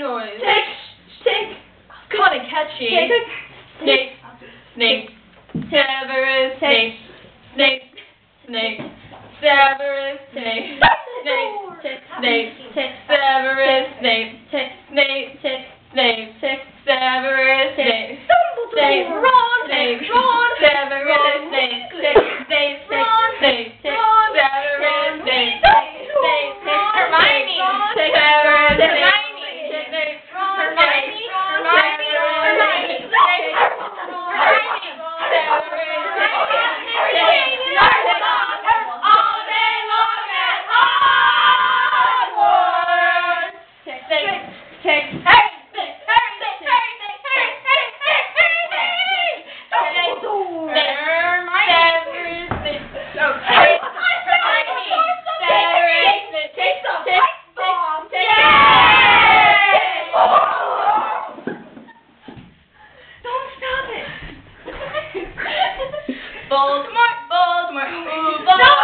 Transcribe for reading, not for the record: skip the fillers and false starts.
noise. Tick. Kind of catchy. Snape. Snape. Severus Snape. Snape. Snape. Severus Snape. Snape. Snape. Severus Snape. Snape. Snape. Severus Snape. Snape. Ron. Snape. Ron. Severus Snape. Snape. Ron. Snape. Severus Snape. Snape. Hermione. Severus Snape. Voldemort, Voldemort, ooh, Voldemort.